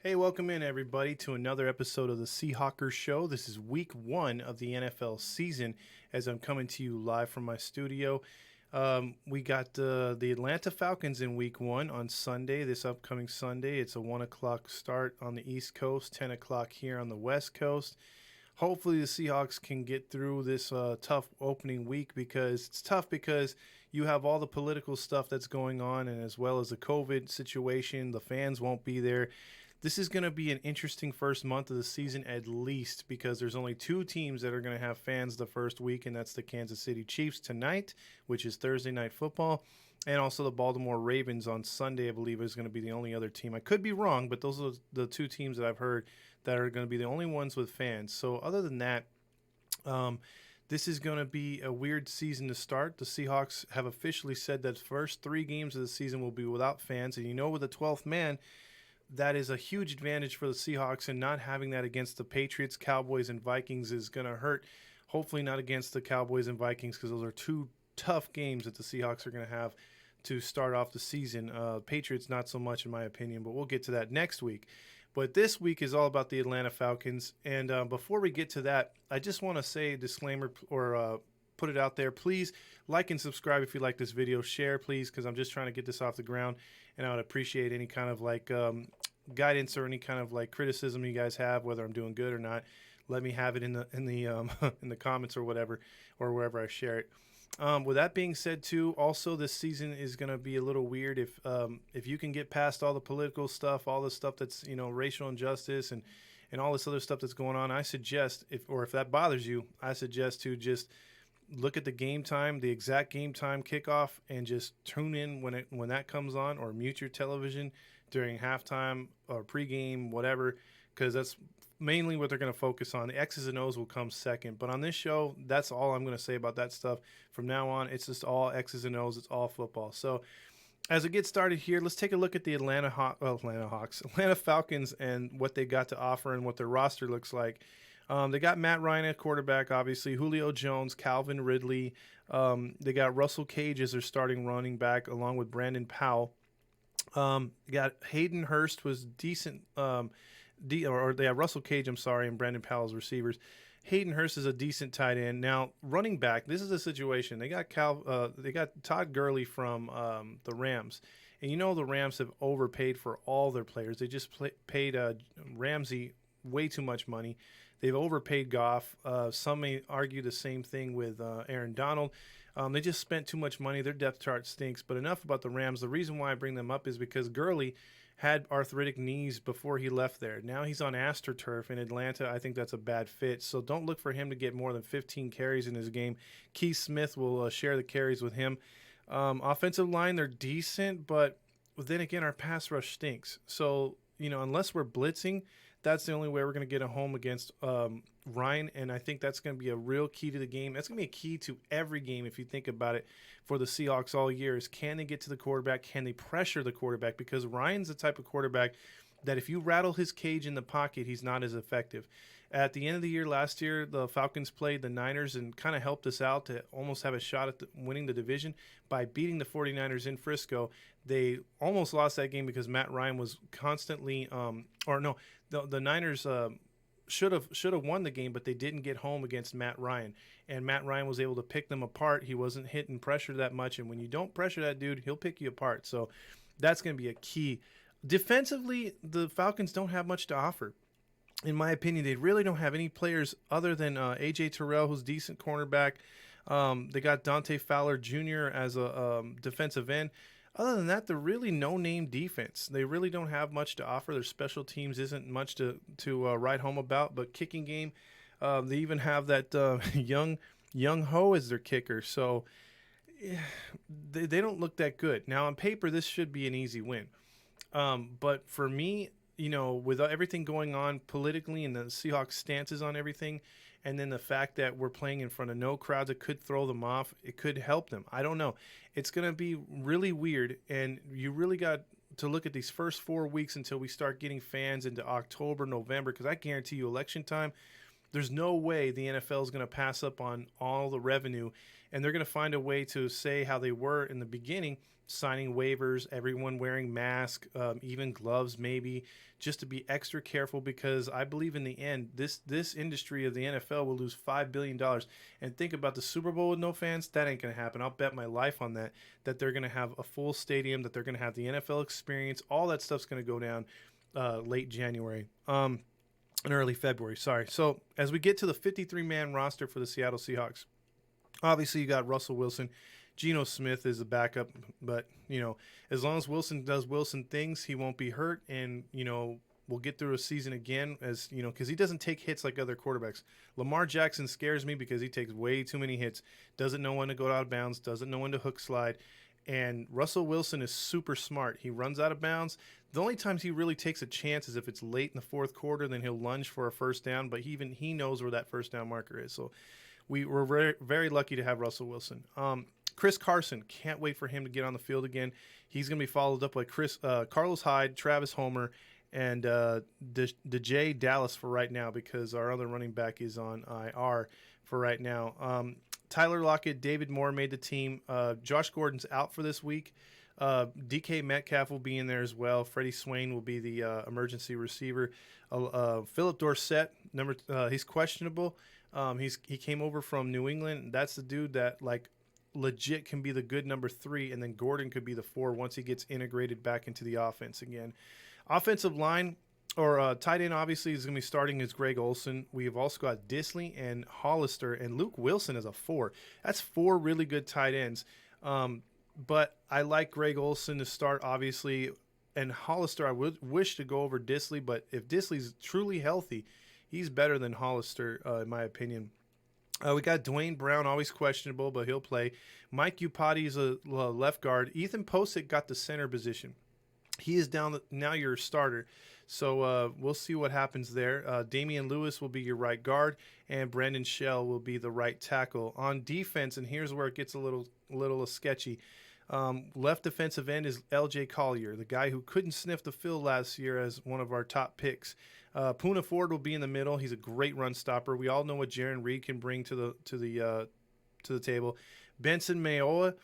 Hey, welcome in everybody to another episode of the Seahawkers Show. This is week one of the NFL season as I'm coming to you live from my studio. We got the Atlanta Falcons in week one on Sunday, this upcoming Sunday. It's a 1 o'clock start on the East Coast, 10 o'clock here on the West Coast. Hopefully the Seahawks can get through this tough opening week because it's tough because you have all the political stuff that's going on and as well as the COVID situation. The fans won't be there. This is going to be an interesting first month of the season at least because there's only two teams that are going to have fans the first week, and that's the Kansas City Chiefs tonight, which is Thursday Night Football, and also the Baltimore Ravens on Sunday, I believe, is going to be the only other team. I could be wrong, but those are the two teams that I've heard that are going to be the only ones with fans. So other than that, this is going to be a weird season to start. The Seahawks have officially said that the first three games of the season will be without fans, and with the 12th man, that is a huge advantage for the Seahawks, and not having that against the Patriots, Cowboys, and Vikings is going to hurt. Hopefully not against the Cowboys and Vikings because those are two tough games that the Seahawks are going to have to start off the season. Patriots not so much in my opinion, but we'll get to that next week. But this week is all about the Atlanta Falcons, and before we get to that, I just want to say a disclaimer or put it out there. Please like and subscribe if you like this video. Share, please, because I'm just trying to get this off the ground, and I would appreciate any kind of guidance or any kind of criticism you guys have, whether I'm doing good or not. Let me have it in the in the comments or whatever, or wherever I share it. With that being said, too, also this season is going to be a little weird if you can get past all the political stuff, all the stuff that's racial injustice and all this other stuff that's going on. I suggest if that bothers you, I suggest to just look at the game time, the exact game time kickoff, and just tune in when that comes on, or mute your television during halftime or pregame, whatever, because that's mainly what they're going to focus on. The X's and O's will come second. But on this show, that's all I'm going to say about that stuff. From now on, it's just all X's and O's. It's all football. So as it gets started here, let's take a look at the Atlanta Falcons, and what they got to offer and what their roster looks like. They got Matt Ryan at quarterback, obviously, Julio Jones, Calvin Ridley. They got Russell Cage as their starting running back, along with Brandon Powell. Got Hayden Hurst was decent. They have Russell Cage, and Brandon Powell's receivers. Hayden Hurst is a decent tight end. Now, running back, this is a situation. They got Todd Gurley from the Rams. And the Rams have overpaid for all their players. They just paid Ramsey way too much money. They've overpaid Goff. Some may argue the same thing with Aaron Donald. They just spent too much money. Their depth chart stinks. But enough about the Rams. The reason why I bring them up is because Gurley had arthritic knees before he left there. Now he's on AstroTurf in Atlanta. I think that's a bad fit. So don't look for him to get more than 15 carries in his game. Keith Smith will share the carries with him. Offensive line, they're decent, but then again, our pass rush stinks. So, unless we're blitzing, that's the only way we're going to get a home against Ryan, and I think that's going to be a real key to the game. That's going to be a key to every game if you think about it for the Seahawks all year is, can they get to the quarterback? Can they pressure the quarterback? Because Ryan's the type of quarterback that if you rattle his cage in the pocket, he's not as effective. At the end of the year last year, the Falcons played the Niners and kind of helped us out to almost have a shot at winning the division by beating the 49ers in Frisco. They almost lost that game because Matt Ryan was constantly the Niners should have won the game, but they didn't get home against Matt Ryan. And Matt Ryan was able to pick them apart. He wasn't hitting pressure that much, and when you don't pressure that dude, he'll pick you apart. So that's going to be a key. Defensively, the Falcons don't have much to offer. In my opinion, they really don't have any players other than A.J. Terrell, who's a decent cornerback. They got Dante Fowler Jr. as a defensive end. Other than that, they're really no-name defense. They really don't have much to offer. Their special teams isn't much to write home about, but kicking game, they even have that young Ho as their kicker. So they don't look that good. Now, on paper, this should be an easy win. But for me, with everything going on politically and the Seahawks stances on everything, and then the fact that we're playing in front of no crowds, it could throw them off. It could help them. I don't know. It's going to be really weird, and you really got to look at these first 4 weeks until we start getting fans into October, November, because I guarantee you election time, There's no way the NFL is going to pass up on all the revenue, and they're going to find a way to say how they were in the beginning, signing waivers, everyone wearing masks, even gloves maybe, just to be extra careful, because I believe in the end, this industry of the NFL will lose $5 billion. And think about the Super Bowl with no fans. That ain't going to happen. I'll bet my life on that they're going to have a full stadium, that they're going to have the NFL experience. All that stuff's going to go down late January. In early February, sorry. So as we get to the 53-man roster for the Seattle Seahawks, obviously you got Russell Wilson. Geno Smith is a backup, but, as long as Wilson does Wilson things, he won't be hurt, and, we'll get through a season again, as, because he doesn't take hits like other quarterbacks. Lamar Jackson scares me because he takes way too many hits, doesn't know when to go out of bounds, doesn't know when to hook slide, and Russell Wilson is super smart. He runs out of bounds. The only times he really takes a chance is if it's late in the fourth quarter, then he'll lunge for a first down, but he knows where that first down marker is. So we're very, very lucky to have Russell Wilson. Chris Carson, can't wait for him to get on the field again. He's going to be followed up by Carlos Hyde, Travis Homer, and DeJay Dallas for right now, because our other running back is on IR for right now. Tyler Lockett, David Moore made the team. Josh Gordon's out for this week. DK Metcalf will be in there as well. Freddie Swain will be the emergency receiver. Philip Dorsett, he's questionable. He came over from New England. That's the dude that legit can be the good number 3, and then Gordon could be the 4 once he gets integrated back into the offense again. Offensive line, or tight end, obviously, is going to be starting as Greg Olsen. We've also got Disley and Hollister, and Luke Wilson as a 4. That's 4 really good tight ends. But I like Greg Olsen to start, obviously, and Hollister I would wish to go over Disley, but if Disley's truly healthy, he's better than Hollister, in my opinion. We got Dwayne Brown, always questionable, but he'll play. Mike Upati is a left guard. Ethan Posick got the center position. He is now your starter. So we'll see what happens there. Damian Lewis will be your right guard, and Brandon Shell will be the right tackle. On defense, and here's where it gets a little sketchy. Left defensive end is L.J. Collier, the guy who couldn't sniff the field last year as one of our top picks. Poona Ford will be in the middle. He's a great run stopper. We all know what Jaron Reed can bring to the table. Benson Mayowa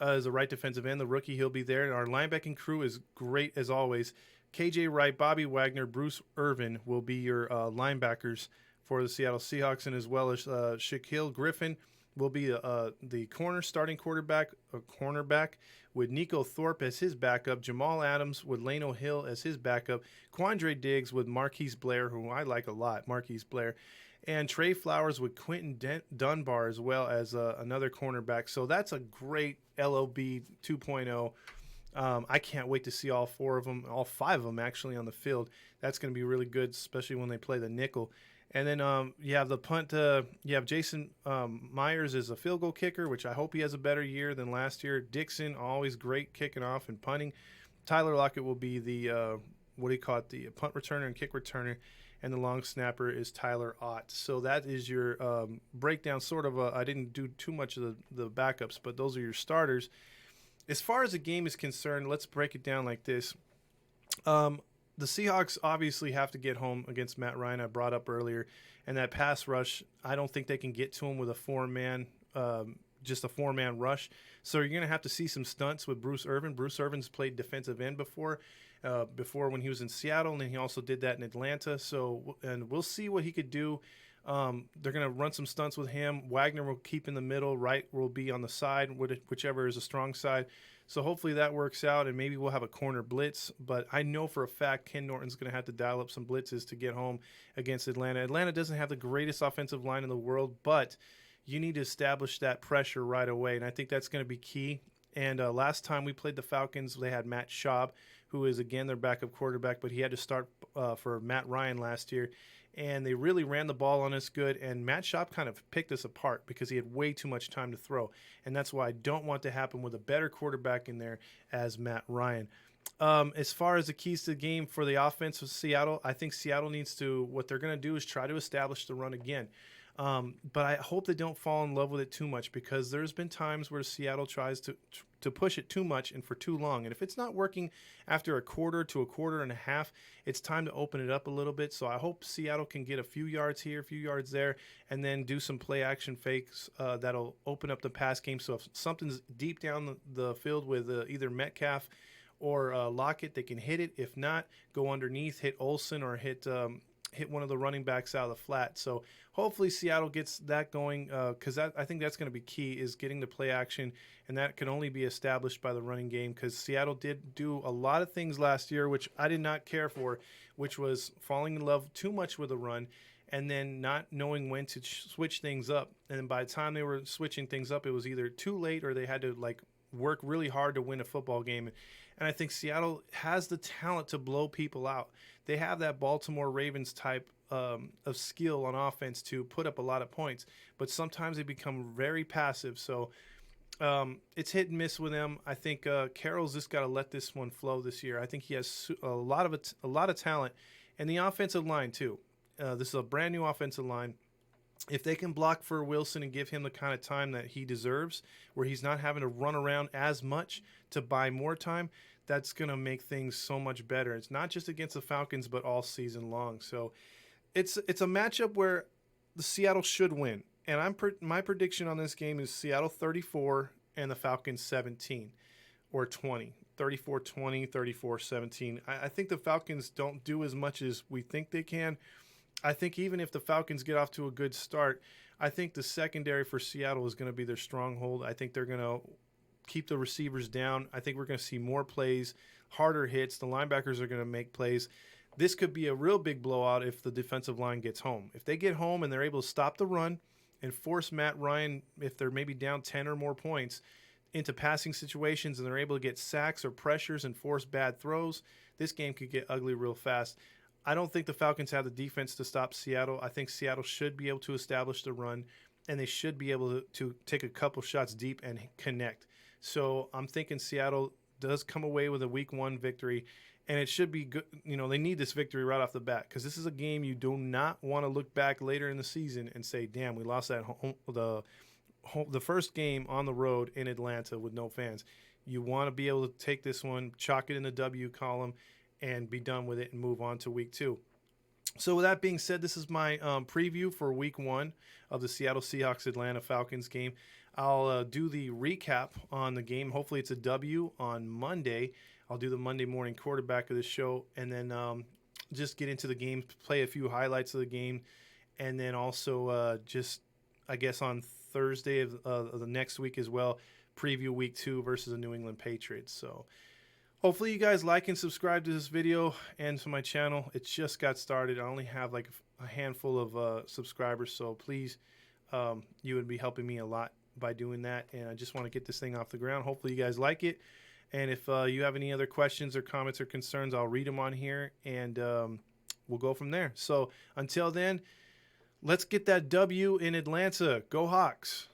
is a right defensive end, the rookie. He'll be there. And our linebacking crew is great as always. KJ Wright, Bobby Wagner, Bruce Irvin will be your linebackers for the Seattle Seahawks, and as well as Shaquille Griffin will be the starting cornerback with Nico Thorpe as his backup, Jamal Adams with Lano Hill as his backup, Quandre Diggs with Marquise Blair, who I like a lot, Marquise Blair, and Trey Flowers with Quentin Dunbar as well as another cornerback. So that's a great LOB 2.0. I can't wait to see all 4 of them, all 5 of them actually on the field. That's going to be really good, especially when they play the nickel. And then you have the punt. You have Jason Myers as a field goal kicker, which I hope he has a better year than last year. Dixon, always great kicking off and punting. Tyler Lockett will be the the punt returner and kick returner, and the long snapper is Tyler Ott. So that is your breakdown. Sort of. I didn't do too much of the backups, but those are your starters. As far as the game is concerned, let's break it down like this. The Seahawks obviously have to get home against Matt Ryan, I brought up earlier. And that pass rush, I don't think they can get to him with a 4-man, just a 4-man rush. So you're going to have to see some stunts with Bruce Irvin. Bruce Irvin's played defensive end before when he was in Seattle, and then he also did that in Atlanta. And we'll see what he could do. They're going to run some stunts with him. Wagner will keep in the middle. Wright will be on the side, whichever is a strong side. So hopefully that works out, and maybe we'll have a corner blitz. But I know for a fact Ken Norton's going to have to dial up some blitzes to get home against Atlanta. Atlanta doesn't have the greatest offensive line in the world, but you need to establish that pressure right away, and I think that's going to be key. And last time we played the Falcons, they had Matt Schaub, who is, again, their backup quarterback, but he had to start for Matt Ryan last year. And they really ran the ball on us good, and Matt Schaub kind of picked us apart because he had way too much time to throw. And that's why I don't want to happen with a better quarterback in there as Matt Ryan. As far as the keys to the game for the offense of Seattle, I think Seattle needs to, what they're going to do is try to establish the run again. But I hope they don't fall in love with it too much, because there's been times where Seattle tries to push it too much and for too long. And if it's not working after a quarter to a quarter and a half, it's time to open it up a little bit. So I hope Seattle can get a few yards here, a few yards there, and then do some play action fakes that'll open up the pass game. So if something's deep down the field with either Metcalf or Lockett, they can hit it. If not, go underneath, hit Olsen, or hit one of the running backs out of the flat. So hopefully Seattle gets that going, because I think that's going to be key, is getting the play action, and that can only be established by the running game, because Seattle did do a lot of things last year which I did not care for, which was falling in love too much with the run and then not knowing when to switch things up. And by the time they were switching things up, it was either too late or they had to work really hard to win a football game. And I think Seattle has the talent to blow people out. They have that Baltimore Ravens type of skill on offense to put up a lot of points, but sometimes they become very passive. So it's hit and miss with them. I think Carroll's just got to let this one flow this year. I think he has a lot of talent, and the offensive line too. This is a brand new offensive line. If they can block for Wilson and give him the kind of time that he deserves, where he's not having to run around as much to buy more time, that's going to make things so much better. It's not just against the Falcons, but all season long. So it's a matchup where the Seattle should win. And my prediction on this game is Seattle 34 and the Falcons 17 or 20. 34-20, 34-17. I think the Falcons don't do as much as we think they can. I think even if the Falcons get off to a good start, I think the secondary for Seattle is going to be their stronghold. I think they're going to keep the receivers down. I think we're going to see more plays, harder hits. The linebackers are going to make plays. This could be a real big blowout if the defensive line gets home. If they get home and they're able to stop the run and force Matt Ryan, if they're maybe down 10 or more points, into passing situations, and they're able to get sacks or pressures and force bad throws, this game could get ugly real fast. I don't think the Falcons have the defense to stop Seattle. I think Seattle should be able to establish the run, and they should be able to take a couple shots deep and connect. So I'm thinking Seattle does come away with a week 1 victory, and it should be good. You know, they need this victory right off the bat, because this is a game you do not want to look back later in the season and say, damn, we lost that the first game on the road in Atlanta with no fans. You want to be able to take this one, chalk it in the W column, and be done with it and move on to week 2. So with that being said, this is my preview for week 1 of the Seattle Seahawks Atlanta Falcons game. I'll do the recap on the game. Hopefully it's a W on Monday. I'll do the Monday morning quarterback of the show, and then just get into the game, play a few highlights of the game, and then also just, I guess, on Thursday of the next week as well, preview week 2 versus the New England Patriots. So hopefully you guys like and subscribe to this video and to my channel. It just got started. I only have like a handful of subscribers, so please, you would be helping me a lot by doing that, and I just want to get this thing off the ground. Hopefully you guys like it, and if you have any other questions or comments or concerns, I'll read them on here, and we'll go from there. So until then, let's get that W in Atlanta. Go Hawks.